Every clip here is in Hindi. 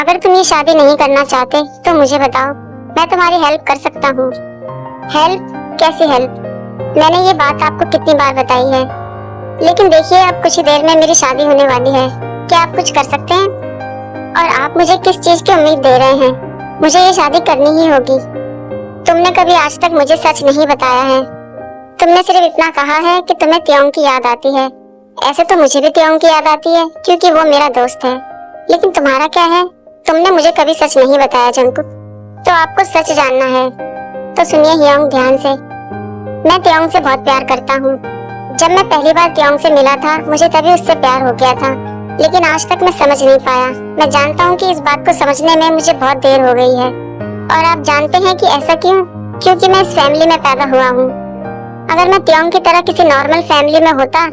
अगर तुम ये शादी नहीं करना चाहते तो मुझे बताओ, मैं तुम्हारी हेल्प कर सकता हूँ। हेल्प? कैसी हेल्प? मैंने ये बात आपको कितनी बार बताई है। लेकिन देखिए, अब कुछ ही देर में मेरी शादी होने वाली है। क्या आप कुछ कर सकते हैं? और आप मुझे किस चीज की उम्मीद दे रहे हैं? मुझे ये शादी करनी ही होगी। तुमने कभी आज तक मुझे सच नहीं बताया है। तुमने सिर्फ इतना कहा है कि तुम्हें त्योंग की याद आती है। ऐसे तो मुझे भी त्योंग की याद आती है, क्योंकि वो मेरा दोस्त है। लेकिन तुम्हारा क्या है? तुमने मुझे कभी सच नहीं बताया जंकुक। तो आपको सच जानना है तो सुनिए हियोंग ध्यान से। मैं त्योंग से बहुत प्यार करता हूँ। जब मैं पहली बार त्योंग से मिला था, मुझे तभी उससे प्यार हो गया था। लेकिन आज तक मैं समझ नहीं पाया। मैं जानता हूँ कि इस बात को समझने में मुझे बहुत देर हो गई है। और आप जानते हैं कि ऐसा क्यों? क्योंकि मैं इस फैमिली में पैदा हुआ हूँ। अगर मैं त्योंग की तरह किसी नॉर्मल फैमिली में होता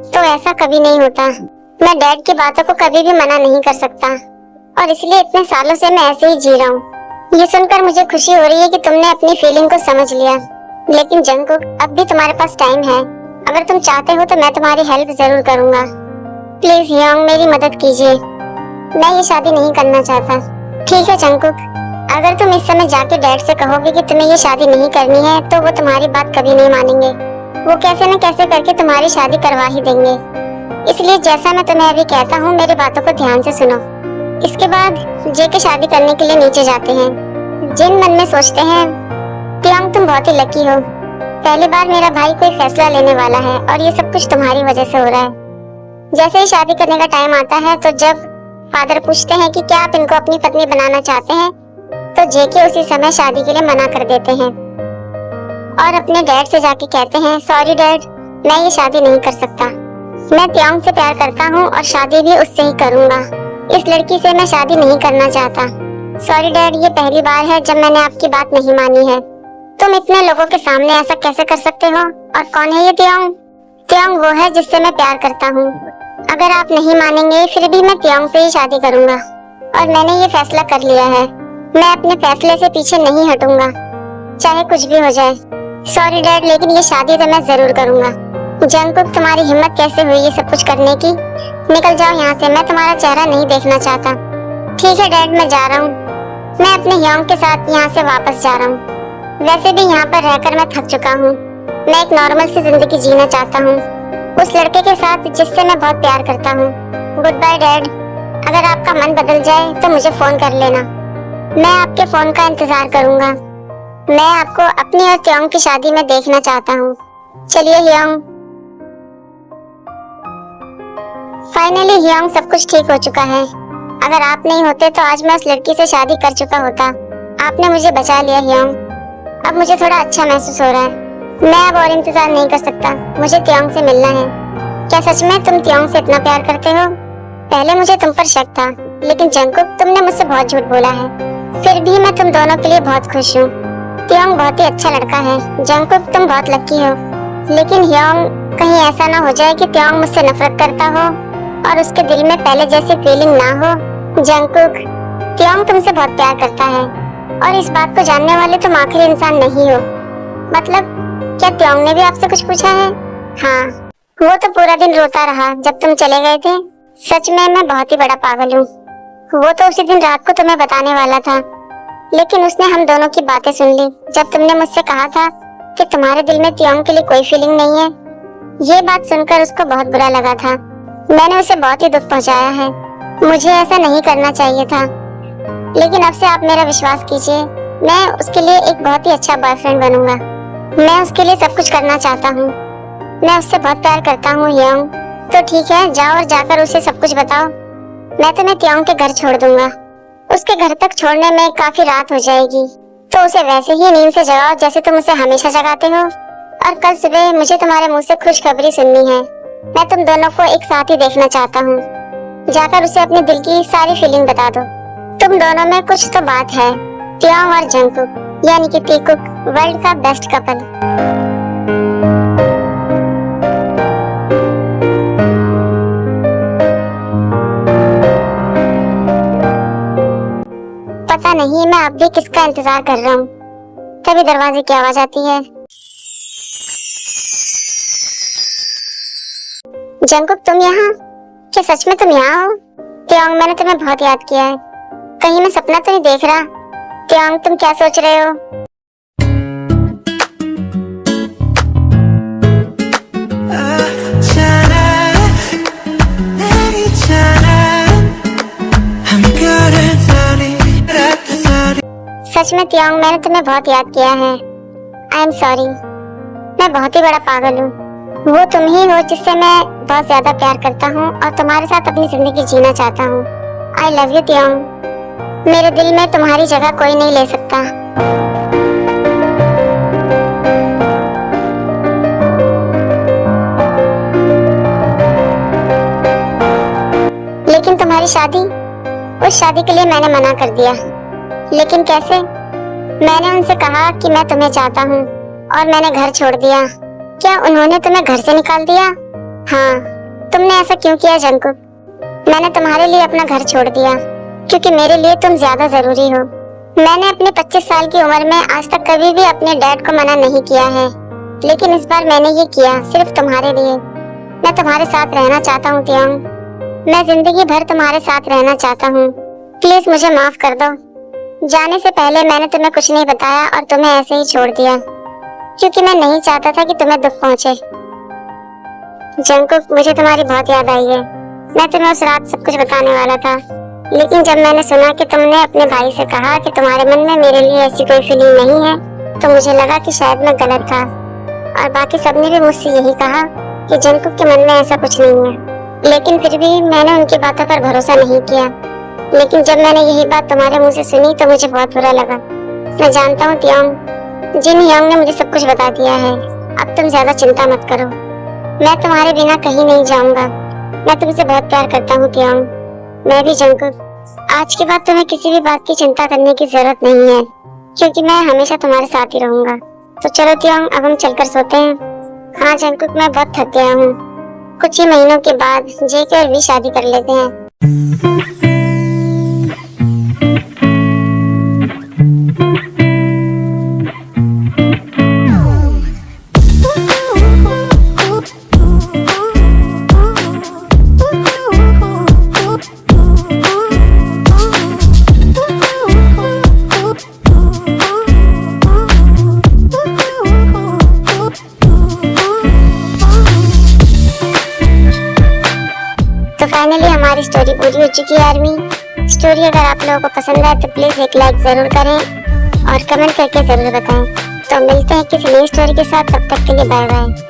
तो ऐसा कभी नहीं होता। मैं डैड की बातों को कभी भी मना नहीं कर सकता, और इसलिए इतने सालों से मैं ऐसे ही जी रहा हूँ। ये सुनकर मुझे खुशी हो रही है कि तुमने अपनी फीलिंग को समझ लिया। लेकिन जंकुक, अब भी तुम्हारे पास टाइम है। अगर तुम चाहते हो तो मैं तुम्हारी हेल्प जरूर करूंगा। प्लीज हियोंग, मेरी मदद कीजिए। मैं ये शादी नहीं करना चाहता। ठीक है जंकुक, अगर तुम इस समय जाके डैड से कहोगे कि तुम्हें ये शादी नहीं करनी है तो वो तुम्हारी बात कभी नहीं मानेंगे। वो कैसे न कैसे करके तुम्हारी शादी करवा ही देंगे। इसलिए जैसा मैं तुम्हें अभी कहता हूँ, मेरी बातों को ध्यान से सुनो। इसके बाद जेके शादी करने के लिए नीचे जाते हैं। जिन मन में सोचते हैं, त्योंग तुम बहुत ही लकी हो। पहली बार मेरा भाई कोई फैसला लेने वाला है, और ये सब कुछ तुम्हारी वजह से हो रहा है। जैसे ही शादी करने का टाइम आता है तो जब फादर पूछते हैं कि क्या आप इनको अपनी पत्नी बनाना चाहते हैं, तो जेके उसी समय शादी के लिए मना कर देते हैं और अपने डैड से जाके कहते हैं, सॉरी डैड, मैं ये शादी नहीं कर सकता। मैं त्योंग से प्यार करता हूँ और शादी भी उससे ही करूँगा। इस लड़की से मैं शादी नहीं करना चाहता। सॉरी डैड, ये पहली बार है जब मैंने आपकी बात नहीं मानी है। तुम इतने लोगों के सामने ऐसा कैसे कर सकते हो? और कौन है ये त्योंग? त्योंग वो है जिससे मैं प्यार करता हूँ। अगर आप नहीं मानेंगे फिर भी मैं त्योंग से ही शादी करूँगा, और मैंने ये फैसला कर लिया है। मैं अपने फैसले से पीछे नहीं हटूंगा, चाहे कुछ भी हो जाए। सॉरी डैड, लेकिन ये शादी तो मैं जरूर करूँगा। जंकुक, तुम्हारी हिम्मत कैसे हुई ये सब कुछ करने की? निकल जाओ यहाँ से, मैं तुम्हारा चेहरा नहीं देखना चाहता। ठीक है डैड, मैं जा रहा हूँ। मैं अपने हियोंग के साथ यहाँ से वापस जा रहा हूँ। वैसे भी यहाँ पर रहकर मैं थक चुका हूँ। मैं एक नॉर्मल सी जिंदगी जीना चाहता हूँ, उस लड़के के साथ जिससे मैं बहुत प्यार करता हूँ। Goodbye dad. अगर आपका मन बदल जाए तो मुझे फोन कर लेना। मैं आपके फोन का इंतजार करूँगा। मैं आपको अपनी और त्योंग की शादी में देखना चाहता हूँ। चलिए हियोंग। फाइनली हियोंग, सब कुछ ठीक हो चुका है। अगर आप नहीं होते तो आज मैं उस लड़की से शादी कर चुका होता। आपने मुझे बचा लिया हियोंग। अब मुझे थोड़ा अच्छा महसूस हो रहा है। मैं अब और इंतजार नहीं कर सकता, मुझे त्योंग से मिलना है। क्या सच में तुम त्योंग से इतना प्यार करते हो? पहले मुझे तुम पर शक था, लेकिन जंकुक, तुमने मुझसे बहुत झूठ बोला है। फिर भी मैं तुम दोनों के लिए बहुत खुश हूँ। त्योंग बहुत ही अच्छा लड़का है। जंकुक, तुम बहुत लकी हो। लेकिन हियोंग, कहीं ऐसा ना हो जाए कि त्योंग मुझसे नफरत करता हो और उसके दिल में पहले जैसी फीलिंग ना हो। जंकुक, त्योंग तुमसे बहुत प्यार करता है, और इस बात को जानने वाले तुम आखिरी इंसान नहीं हो। मतलब, क्या त्योंग ने भी आपसे कुछ पूछा है? हाँ, वो तो पूरा दिन रोता रहा जब तुम चले गए थे। सच में मैं बहुत ही बड़ा पागल हूँ। वो तो उसी दिन रात को तुम्हें बताने वाला था, लेकिन उसने हम दोनों की बातें सुन ली जब तुमने मुझसे कहा था कि तुम्हारे दिल में त्योंग के लिए कोई फीलिंग नहीं है। ये बात सुनकर उसको बहुत बुरा लगा था। मैंने उसे बहुत ही दुख पहुंचाया है। मुझे ऐसा नहीं करना चाहिए था, लेकिन अब से आप मेरा विश्वास कीजिए, मैं उसके लिए एक बहुत ही अच्छा बॉयफ्रेंड बनूंगा। मैं उसके लिए सब कुछ करना चाहता हूँ। मैं उससे बहुत प्यार करता हूँ हियोंग। तो ठीक है, जाओ और जाकर उसे सब कुछ बताओ। मैं तुम्हें त्योंग के घर छोड़ दूंगा। उसके घर तक छोड़ने में काफी रात हो जाएगी, तो उसे वैसे ही नींद से जगाओ जैसे तुम उसे हमेशा जगाते हो। और कल सुबह मुझे तुम्हारे मुंह से खुशखबरी सुननी है। मैं तुम दोनों को एक साथ ही देखना चाहता हूँ। जाकर उसे अपने दिल की सारी फीलिंग बता दो। तुम दोनों में कुछ तो बात है। त्योंग और जंकुक, यानी कि तीकुक, वर्ल्ड का बेस्ट कपल। पता नहीं मैं अब भी किसका इंतजार कर रहा हूँ। तभी दरवाजे की आवाज आती है। जंकुक, तुम यहाँ? क्या सच में तुम यहाँ हो? त्योंग, मैंने तुम्हें बहुत याद किया है। कहीं मैं सपना तो नहीं देख रहा? त्योंग, तुम क्या सोच रहे हो? सच में त्योंग, मैंने तुम्हें बहुत याद किया है। आई एम सॉरी, मैं बहुत ही बड़ा पागल हूँ। वो तुम ही हो जिससे मैं बहुत ज्यादा प्यार करता हूँ और तुम्हारे साथ अपनी जिंदगी जीना चाहता हूँ। I love you Tyong. मेरे दिल में तुम्हारी जगह कोई नहीं ले सकता। लेकिन तुम्हारी शादी, उस शादी के लिए मैंने मना कर दिया। लेकिन कैसे? मैंने उनसे कहा कि मैं तुम्हें चाहता हूँ और मैंने घर छोड़ दिया। क्या उन्होंने तुम्हें घर से निकाल दिया? हाँ। तुमने ऐसा क्यों किया जंकुक? मैंने तुम्हारे लिए अपना घर छोड़ दिया क्योंकि मेरे लिए तुम ज्यादा जरूरी हो। मैंने अपने 25 साल की उम्र में आज तक कभी भी अपने डैड को मना नहीं किया है, लेकिन इस बार मैंने ये किया सिर्फ तुम्हारे लिए। मैं तुम्हारे साथ रहना चाहता हूँ त्योंग। मैं जिंदगी भर तुम्हारे साथ रहना चाहता हूँ। प्लीज मुझे माफ कर दो। जाने से पहले मैंने तुम्हें कुछ नहीं बताया और तुम्हें ऐसे ही छोड़ दिया क्योंकि मैं नहीं चाहता था कि तुम्हें दुख पहुंचे। जंकुक, मुझे तुम्हारी बहुत याद आई है। मैं तुम्हें उस रात सब कुछ बताने वाला था, लेकिन जब मैंने सुना कि तुमने अपने भाई से कहा कि तुम्हारे मन में मेरे लिए ऐसी कोई फीलिंग नहीं है, तो मुझे लगा कि शायद मैं गलत था। और बाकी सबने भी मुझसे यही कहा कि जंकुक के मन में ऐसा कुछ नहीं है, लेकिन फिर भी मैंने उनकी बातों पर भरोसा नहीं किया। लेकिन जब मैंने यही बात तुम्हारे मुंह से सुनी तो मुझे बहुत बुरा लगा। मैं जानता हूँ त्योंग, जिन यंग ने मुझे सब कुछ बता दिया है। अब तुम ज्यादा चिंता मत करो, मैं तुम्हारे बिना कहीं नहीं जाऊंगा। मैं तुमसे बहुत प्यार करता हूँ त्योंग। मैं भी जंकुक। आज के बाद तुम्हें किसी भी बात की चिंता करने की जरूरत नहीं है क्योंकि मैं हमेशा तुम्हारे साथ ही रहूंगा। तो चलो त्योंग, अब हम चलकर सोते हैं। हाँ जंकुक, मैं बहुत थक गया हूँ। कुछ ही महीनों के बाद जेके और वी शादी कर लेते हैं। फाइनली हमारी स्टोरी पूरी हो चुकी है आर्मी। स्टोरी अगर आप लोगों को पसंद आए तो प्लीज एक लाइक जरूर करें और कमेंट करके जरूर बताएं। तो मिलते हैं किसी नई स्टोरी के साथ, तब तक के लिए बाय बाय।